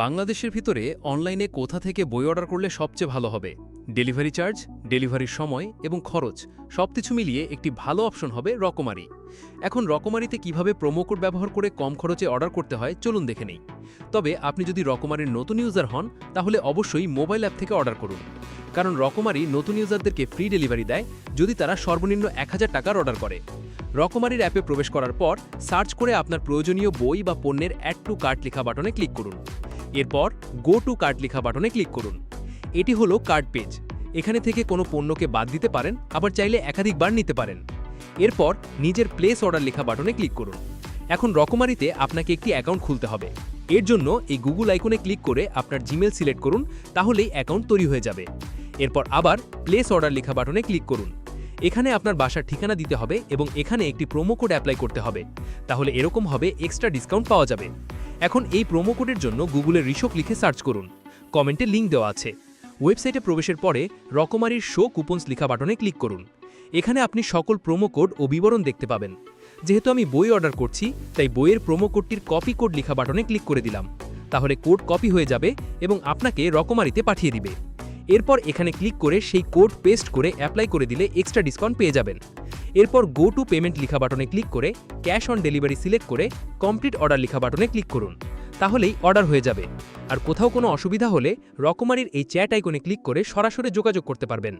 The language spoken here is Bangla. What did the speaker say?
বাংলাদেশের ভিতরে অনলাইনে কোথা থেকে বই অর্ডার করলে সবচেয়ে ভালো হবে? ডেলিভারি চার্জ, ডেলিভারির সময় এবং খরচ সবকিছু মিলিয়ে একটি ভালো অপশন হবে রকমারি। এখন রকমারিতে কিভাবে প্রোমো কোড ব্যবহার করে কম খরচে অর্ডার করতে হয় চলুন দেখে নেই। তবে আপনি যদি রকমারির নতুন ইউজার হন তাহলে অবশ্যই মোবাইল অ্যাপ থেকে অর্ডার করুন, কারণ রকমারি নতুন ইউজারদেরকে ফ্রি ডেলিভারি দেয় যদি তারা সর্বনিম্ন 1000 টাকার অর্ডার করে। রকমারির অ্যাপে প্রবেশ করার পর সার্চ করে আপনার প্রয়োজনীয় বই বা পণ্যের অ্যাড টু কার্ট লেখা বাটনে ক্লিক করুন। এরপর গো টু কার্ট লেখা বাটনে ক্লিক করুন। এটি হলো কার্ট পেজ। এখানে থেকে কোনো পণ্যকে বাদ দিতে পারেন, আবার চাইলে একাধিকবার নিতে পারেন। এরপর নিজের প্লেস অর্ডার লেখা বাটনে ক্লিক করুন। এখন রকমারিতে আপনাকে একটি অ্যাকাউন্ট খুলতে হবে। এর জন্য এই গুগল আইকনে ক্লিক করে আপনার জিমেল সিলেক্ট করুন, তাহলেই অ্যাকাউন্ট তৈরি হয়ে যাবে। এরপর আবার প্লেস অর্ডার লেখা বাটনে ক্লিক করুন। এখানে আপনার বাসার ঠিকানা দিতে হবে এবং এখানে একটি প্রোমো কোড অ্যাপ্লাই করতে হবে, তাহলে এরকম হবে এক্সট্রা ডিসকাউন্ট পাওয়া যাবে। এখন এই প্রোমো কোডের জন্য গুগলের রিশোক লিখে সার্চ করুন। কমেন্টে লিঙ্ক দেওয়া আছে। ওয়েবসাইটে প্রবেশের পরে রকমারির শো কুপনস লেখা বাটনে ক্লিক করুন। এখানে আপনি সকল প্রোমো কোড ও বিবরণ দেখতে পাবেন। যেহেতু আমি বই অর্ডার করছি, তাই বইয়ের প্রোমো কোডটির কপি কোড লেখা বাটনে ক্লিক করে দিলাম। তাহলে কোড কপি হয়ে যাবে এবং আপনাকে রকমারিতে পাঠিয়ে দিবে। এরপর এখানে ক্লিক করে সেই কোড পেস্ট করে অ্যাপ্লাই করে দিলে এক্সট্রা ডিসকাউন্ট পেয়ে যাবেন। এরপর গো টু পেমেন্ট লেখা বাটনে ক্লিক করে ক্যাশ অন ডেলিভারি সিলেক্ট করে কমপ্লিট অর্ডার লেখা বাটনে ক্লিক করুন, তাহলেই অর্ডার হয়ে যাবে। আর কোথাও কোনো অসুবিধা হলে রকমারির এই চ্যাট আইকনে ক্লিক করে সরাসরি যোগাযোগ করতে পারবেন।